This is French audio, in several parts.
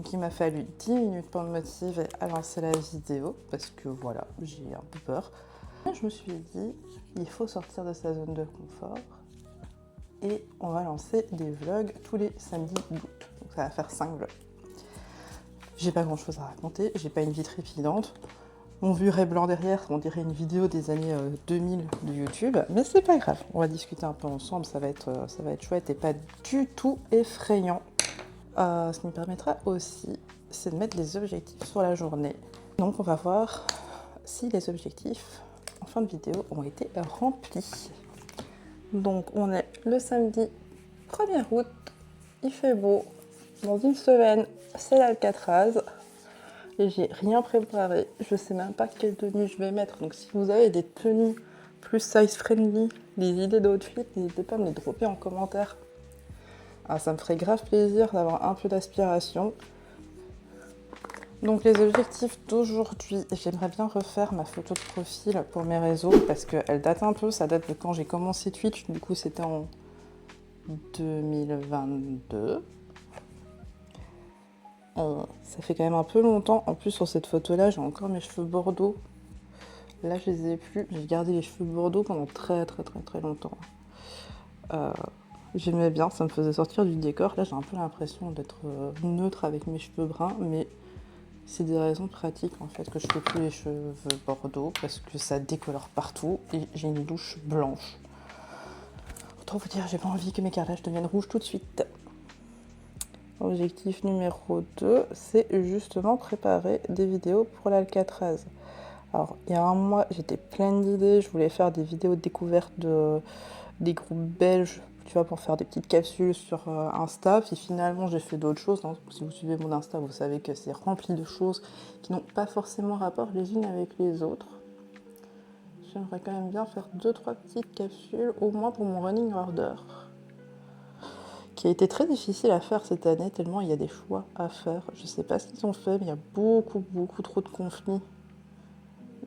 Donc il m'a fallu 10 minutes pour me motiver à lancer la vidéo, parce que voilà, j'ai un peu peur. Et je me suis dit, il faut sortir de sa zone de confort, et on va lancer des vlogs tous les samedis d'août. Donc ça va faire 5 vlogs. J'ai pas grand chose à raconter, j'ai pas une vie trépidante. Mon vieux ray blanc derrière, on dirait une vidéo des années 2000 de YouTube, mais c'est pas grave, on va discuter un peu ensemble, ça va être chouette et pas du tout effrayant. Ce qui me permettra aussi, c'est de mettre les objectifs sur la journée. Donc on va voir si les objectifs en fin de vidéo ont été remplis. Donc on est le samedi 1er août, il fait beau, dans une semaine c'est l'Alcatraz. Et j'ai rien préparé, je sais même pas quelle tenue je vais mettre. Donc si vous avez des tenues plus size friendly, des idées d'outfit, n'hésitez pas à me les dropper en commentaire. Ah, ça me ferait grave plaisir d'avoir un peu d'aspiration. Donc les objectifs d'aujourd'hui, j'aimerais bien refaire ma photo de profil pour mes réseaux parce qu'elle date un peu, ça date de quand j'ai commencé Twitch, du coup c'était en 2022. Ça fait quand même un peu longtemps. En plus sur cette photo là j'ai encore mes cheveux bordeaux. Là je les ai plus. J'ai gardé les cheveux bordeaux pendant très longtemps. J'aimais bien, ça me faisait sortir du décor. Là j'ai un peu l'impression d'être neutre avec mes cheveux bruns, mais c'est des raisons pratiques en fait que je fais plus les cheveux bordeaux parce que ça décolore partout et j'ai une douche blanche. Autant vous dire, j'ai pas envie que mes carrelages deviennent rouges tout de suite. Objectif numéro 2, c'est justement préparer des vidéos pour l'Alcatraz. Alors, il y a un mois, j'étais pleine d'idées. Je voulais faire des vidéos de découverte des groupes belges, tu vois, pour faire des petites capsules sur Insta. Puis finalement, j'ai fait d'autres choses. Hein. Si vous suivez mon Insta, vous savez que c'est rempli de choses qui n'ont pas forcément rapport les unes avec les autres. J'aimerais quand même bien faire 2-3 petites capsules, au moins pour mon running order, qui a été très difficile à faire cette année, tellement il y a des choix à faire. Je sais pas ce qu'ils ont fait, mais il y a beaucoup trop de conflits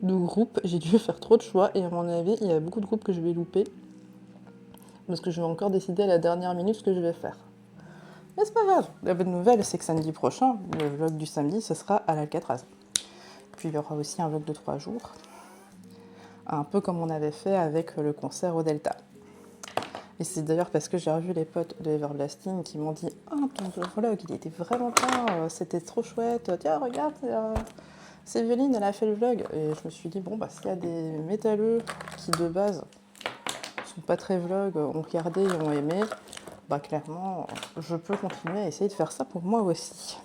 de groupes. J'ai dû faire trop de choix et à mon avis, il y a beaucoup de groupes que je vais louper parce que je vais encore décider à la dernière minute ce que je vais faire. Mais c'est pas grave. La bonne nouvelle, c'est que samedi prochain, le vlog du samedi, ce sera à l'Alcatraz. Puis il y aura aussi un vlog de 3 jours, un peu comme on avait fait avec le concert au Delta. Et c'est d'ailleurs parce que j'ai revu les potes de Everlasting qui m'ont dit « Ah, ton vlog, il était vraiment bien, c'était trop chouette. Tiens, regarde, Séveline, elle a fait le vlog. » Et je me suis dit « Bon, bah, s'il y a des métalleux qui, de base, sont pas très vlog, ont regardé et ont aimé, bah, clairement, je peux continuer à essayer de faire ça pour moi aussi. »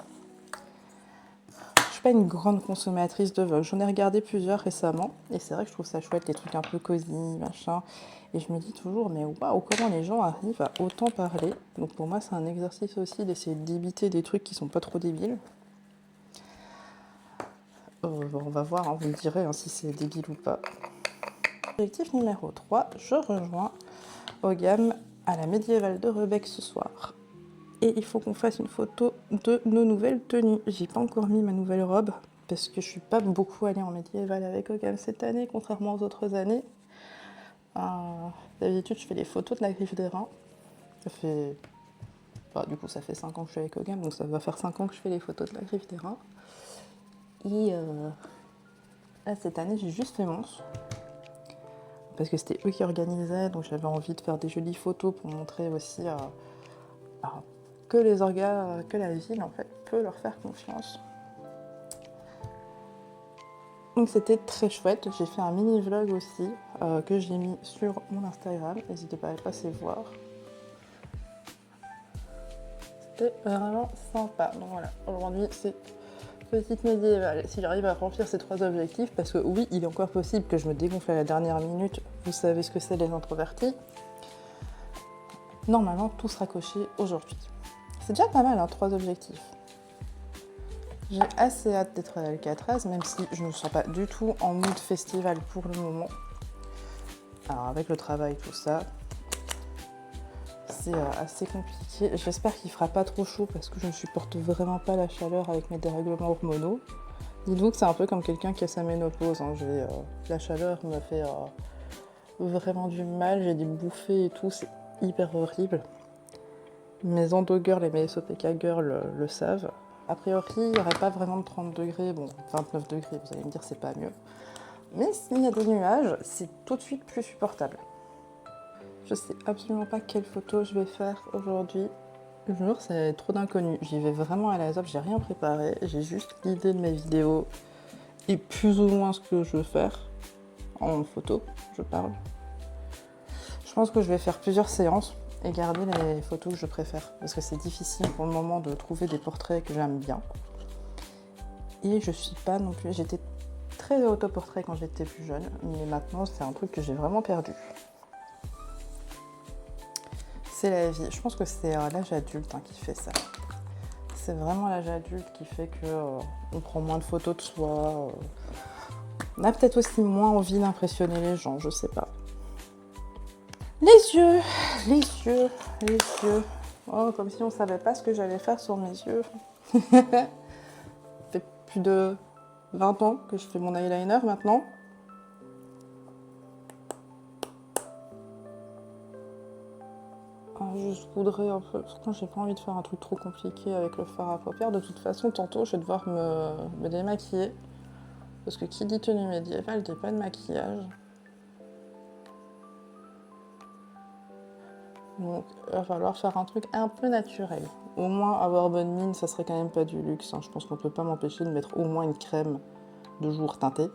Je suis pas une grande consommatrice de vlogs. J'en ai regardé plusieurs récemment. Et c'est vrai que je trouve ça chouette, les trucs un peu cosy, machin. Et je me dis toujours, mais waouh, comment les gens arrivent à autant parler. Donc pour moi, c'est un exercice aussi d'essayer d'imiter des trucs qui sont pas trop débiles. Bon, on va voir, hein, vous me direz hein, si c'est débile ou pas. Objectif numéro 3, je rejoins Ogam à la médiévale de Rebec ce soir. Et il faut qu'on fasse une photo de nos nouvelles tenues. J'ai pas encore mis ma nouvelle robe parce que je suis pas beaucoup allée en médiéval avec Ogam cette année, contrairement aux autres années. D'habitude, je fais les photos de la Griffe des Reins. Ça fait... Bah, du coup, ça fait 5 ans que je suis avec Ogam, donc ça va faire 5 ans que je fais les photos de la Griffe des Reins. Et là, cette année, j'ai juste fait Mons. Parce que c'était eux qui organisaient, donc j'avais envie de faire des jolies photos pour montrer aussi que les orgas, que la ville, en fait, peut leur faire confiance. Donc c'était très chouette. J'ai fait un mini vlog aussi que j'ai mis sur mon Instagram. N'hésitez pas à aller passer voir. C'était vraiment sympa. Donc voilà, aujourd'hui c'est petite médiévale. Si j'arrive à remplir ces 3 objectifs, parce que oui, il est encore possible que je me dégonfle à la dernière minute. Vous savez ce que c'est les introvertis. Normalement, tout sera coché aujourd'hui. C'est déjà pas mal, hein, 3 objectifs. J'ai assez hâte d'être à l'Alcatraz, même si je ne me sens pas du tout en mood festival pour le moment. Alors avec le travail, tout ça, c'est assez compliqué. J'espère qu'il fera pas trop chaud parce que je ne supporte vraiment pas la chaleur avec mes dérèglements hormonaux. Dites-vous que c'est un peu comme quelqu'un qui a sa ménopause. Hein. La chaleur me fait vraiment du mal, j'ai des bouffées et tout, c'est hyper horrible. Mes endo girls et mes SOPK girls le savent. A priori, il n'y aurait pas vraiment de 30 degrés, bon, 29 degrés, vous allez me dire, c'est pas mieux. Mais s'il y a des nuages, c'est tout de suite plus supportable. Je sais absolument pas quelle photo je vais faire aujourd'hui. Je vous jure, c'est trop d'inconnus. J'y vais vraiment à la zappe, j'ai rien préparé. J'ai juste l'idée de mes vidéos et plus ou moins ce que je veux faire. En photo, je parle. Je pense que je vais faire plusieurs séances et garder les photos que je préfère. Parce que c'est difficile pour le moment de trouver des portraits que j'aime bien. Et je suis pas non plus... J'étais très autoportrait quand j'étais plus jeune. Mais maintenant, c'est un truc que j'ai vraiment perdu. C'est la vie. Je pense que c'est l'âge adulte qui fait ça. C'est vraiment l'âge adulte qui fait qu'on prend moins de photos de soi. On a peut-être aussi moins envie d'impressionner les gens, je sais pas. Les yeux, les yeux, les yeux. Oh, comme si on savait pas ce que j'allais faire sur mes yeux. Ça fait plus de 20 ans que je fais mon eyeliner maintenant. Je voudrais un peu... Pourtant, j'ai pas envie de faire un truc trop compliqué avec le fard à paupières. De toute façon, tantôt, je vais devoir me démaquiller. Parce que qui dit tenue médiévale dit pas de maquillage. Donc, il va falloir faire un truc un peu naturel. Au moins, avoir bonne mine, ça serait quand même pas du luxe. Je pense qu'on peut pas m'empêcher de mettre au moins une crème de jour teintée.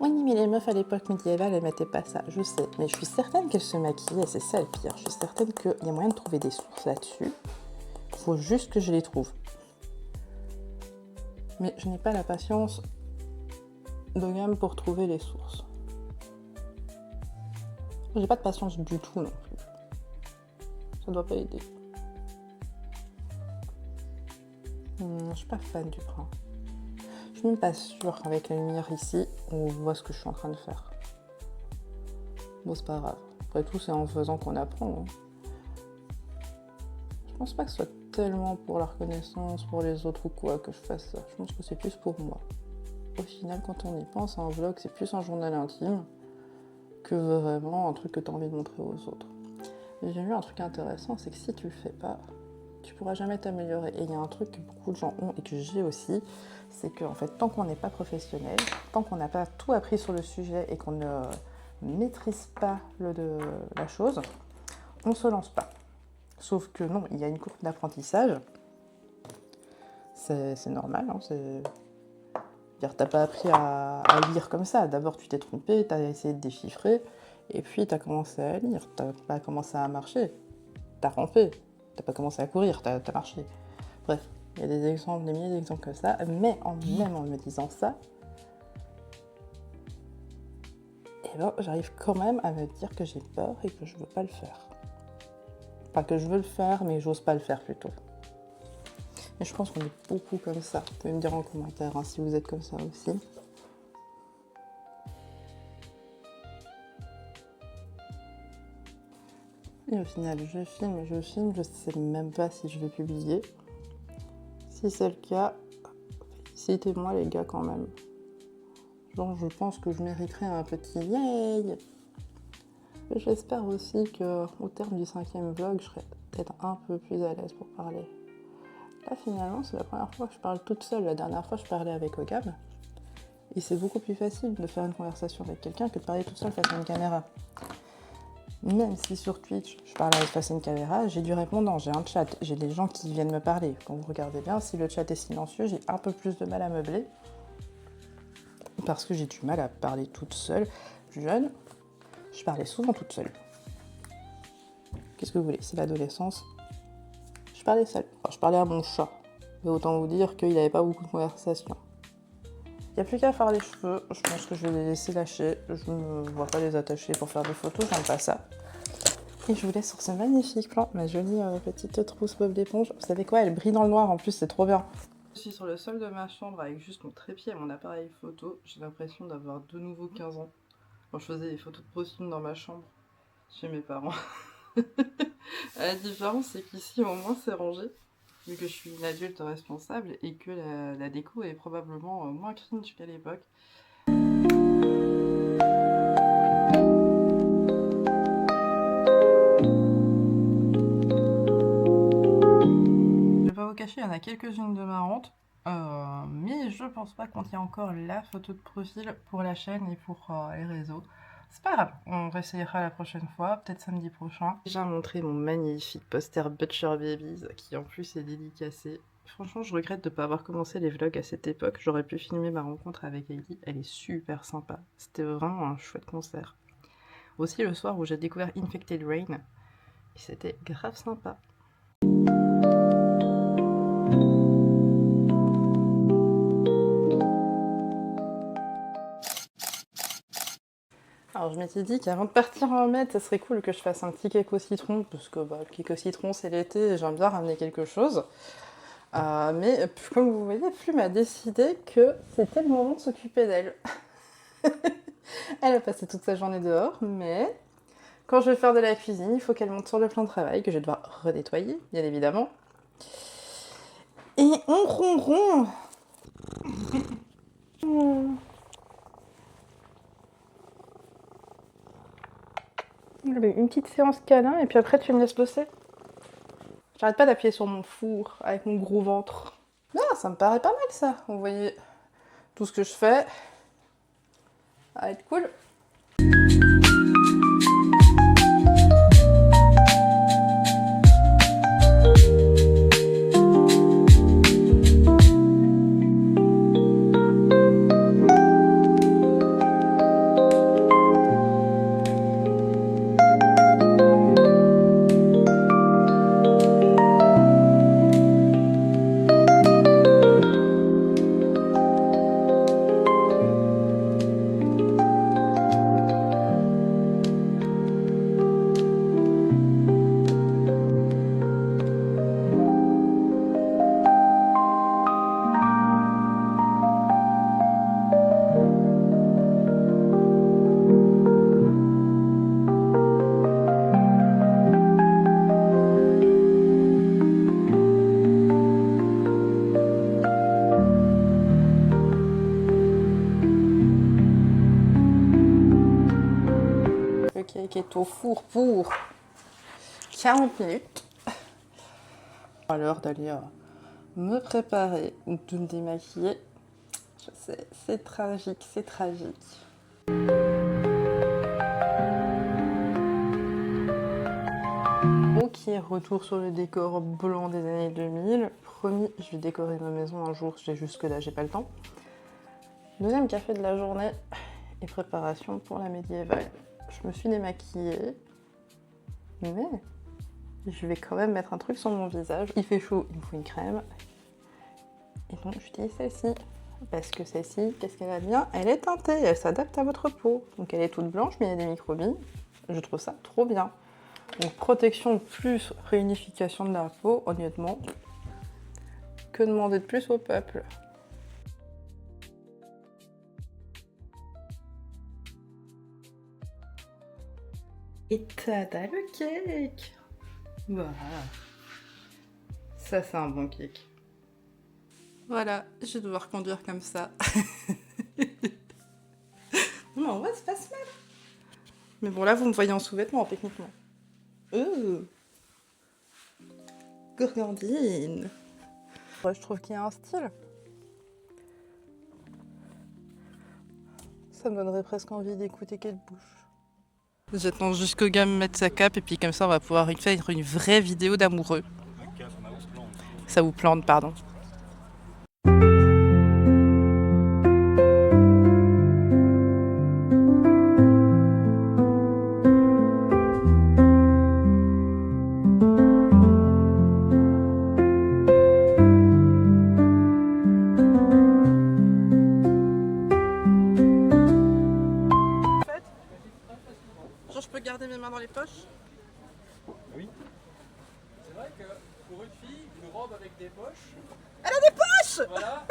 Oui, mais les meufs à l'époque médiévale, elles mettaient pas ça, je sais. Mais je suis certaine qu'elles se maquillaient, c'est ça le pire. Je suis certaine qu'il y a moyen de trouver des sources là-dessus. Il faut juste que je les trouve. Mais je n'ai pas la patience de gamme pour trouver les sources. J'ai pas de patience du tout non plus. Ça doit pas aider. Je suis pas fan du brun. Je suis même pas sûre qu'avec la lumière ici, on voit ce que je suis en train de faire. Bon, c'est pas grave. Après tout, c'est en faisant qu'on apprend. Je pense pas que ce soit tellement pour la reconnaissance, pour les autres ou quoi que je fasse ça. Je pense que c'est plus pour moi. Au final, quand on y pense, un vlog, c'est plus un journal intime que vraiment un truc que tu as envie de montrer aux autres. Et j'ai vu un truc intéressant, c'est que si tu le fais pas, tu pourras jamais t'améliorer. Et il y a un truc que beaucoup de gens ont et que j'ai aussi, c'est qu'en fait, tant qu'on n'est pas professionnel, tant qu'on n'a pas tout appris sur le sujet et qu'on ne maîtrise pas la chose, on ne se lance pas. Sauf que non, il y a une courbe d'apprentissage. C'est normal, hein, t'as pas appris à lire comme ça. D'abord, tu t'es trompé, t'as essayé de déchiffrer, et puis t'as commencé à lire. T'as pas commencé à marcher, t'as rampé. T'as pas commencé à courir, t'as marché. Bref, il y a des exemples, des milliers d'exemples comme ça. Mais même en me disant ça, eh ben, j'arrive quand même à me dire que j'ai peur et que je veux pas le faire. Pas que je veux le faire, mais j'ose pas le faire plutôt. Et je pense qu'on est beaucoup comme ça. Vous pouvez me dire en commentaire si vous êtes comme ça aussi. Et au final, je filme, je sais même pas si je vais publier. Si c'est le cas, félicitez-moi les gars quand même. Genre, je pense que je mériterais un petit yay. Et j'espère aussi qu'au terme du 5e vlog, je serai peut-être un peu plus à l'aise pour parler. Là, finalement, c'est la première fois que je parle toute seule. La dernière fois, je parlais avec Ogab. Et c'est beaucoup plus facile de faire une conversation avec quelqu'un que de parler toute seule face à une caméra. Même si sur Twitch, je parle face à une caméra, j'ai du répondant, j'ai un chat, j'ai des gens qui viennent me parler. Quand vous regardez bien, si le chat est silencieux, j'ai un peu plus de mal à meubler. Parce que j'ai du mal à parler toute seule. Jeune, je parlais souvent toute seule. Qu'est-ce que vous voulez? C'est l'adolescence. Je parlais seule. Enfin, je parlais à mon chat. Mais autant vous dire qu'il n'avait pas beaucoup de conversation. Il n'y a plus qu'à faire les cheveux. Je pense que je vais les laisser lâcher. Je ne vois pas les attacher pour faire des photos, j'aime pas ça. Et je vous laisse sur ce magnifique plan, ma jolie petite trousse Bob l'éponge. Vous savez quoi? Elle brille dans le noir en plus, c'est trop bien. Je suis sur le sol de ma chambre avec juste mon trépied et mon appareil photo. J'ai l'impression d'avoir de nouveau 15 ans. Quand je faisais des photos de costume dans ma chambre, chez mes parents. La différence, c'est qu'ici, au moins, c'est rangé. Vu que je suis une adulte responsable et que la déco est probablement moins cringe qu'à l'époque. Je vais pas vous cacher cacher, il y en a quelques-unes de marrantes. Mais je pense pas qu'on tient encore la photo de profil pour la chaîne et pour les réseaux. C'est pas grave, on réessayera la prochaine fois, peut-être samedi prochain. J'ai déjà montré mon magnifique poster Butcher Babies, qui en plus est dédicacé. Franchement, je regrette de ne pas avoir commencé les vlogs à cette époque. J'aurais pu filmer ma rencontre avec Ellie, elle est super sympa. C'était vraiment un chouette concert. Aussi le soir où j'ai découvert Infected Rain, et c'était grave sympa. Alors je m'étais dit qu'avant de partir en Med, ça serait cool que je fasse un petit cake au citron, parce que le cake au citron c'est l'été et j'aime bien ramener quelque chose. Mais comme vous voyez, Plume a décidé que c'était le moment de s'occuper d'elle. Elle a passé toute sa journée dehors, mais quand je vais faire de la cuisine, il faut qu'elle monte sur le plan de travail, que je vais devoir renettoyer, bien évidemment. Et on ronron. Allez, une petite séance câlin et puis après tu me laisses bosser. J'arrête pas d'appuyer sur mon four avec mon gros ventre. Ah, ça me paraît pas mal ça. Vous voyez tout ce que je fais. Ça va être cool. Le cake est au four pour 40 minutes. À l'heure d'aller me préparer ou de me démaquiller. Je sais, c'est tragique, c'est tragique. Ok, retour sur le décor blanc des années 2000. Promis, je vais décorer ma maison un jour, jusque là j'ai pas le temps. Deuxième café de la journée et préparation pour la médiévale. Je me suis démaquillée, mais je vais quand même mettre un truc sur mon visage. Il fait chaud, il me faut une crème. Et donc j'utilise celle-ci. Parce que celle-ci, qu'est-ce qu'elle a de bien? Elle est teintée, elle s'adapte à votre peau. Donc elle est toute blanche, mais il y a des microbilles. Je trouve ça trop bien. Donc protection plus réunification de la peau, honnêtement. Que demander de plus au peuple? Et tada le cake! Voilà. Ça c'est un bon cake. Voilà, je vais devoir conduire comme ça. Non, en vrai, c'est pas si mal. Mais bon, là, vous me voyez en sous-vêtements, techniquement. Gourgandine. Ouais, je trouve qu'il y a un style. Ça me donnerait presque envie d'écouter Kate Bush. J'attends jusqu'au gars me mettre sa cape et puis comme ça, on va pouvoir faire une vraie vidéo d'amoureux. Ça vous plante, pardon. Genre, je peux garder mes mains dans les poches? Oui. C'est vrai que pour une fille, une robe avec des poches. Elle a des poches! Voilà.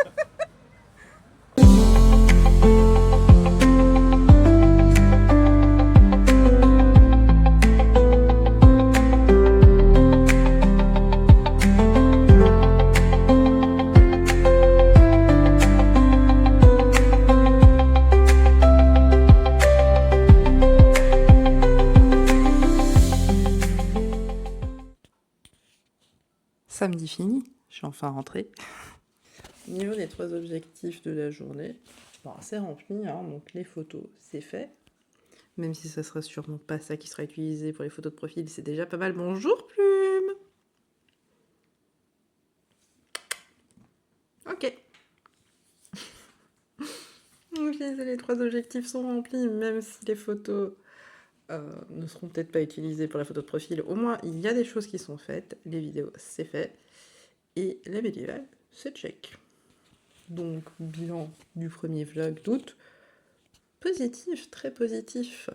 Samedi fini. Je suis enfin rentrée. Au niveau des 3 objectifs de la journée, bon, c'est rempli, hein, donc les photos, c'est fait. Même si ça sera sûrement pas ça qui sera utilisé pour les photos de profil, c'est déjà pas mal. Bonjour Plume. Ok. Ok, les 3 objectifs sont remplis, même si les photos ne seront peut-être pas utilisées pour la photo de profil. Au moins, il y a des choses qui sont faites. Les vidéos, c'est fait. Et la médiévale, c'est check. Donc, bilan du premier vlog d'août. Positif, très positif.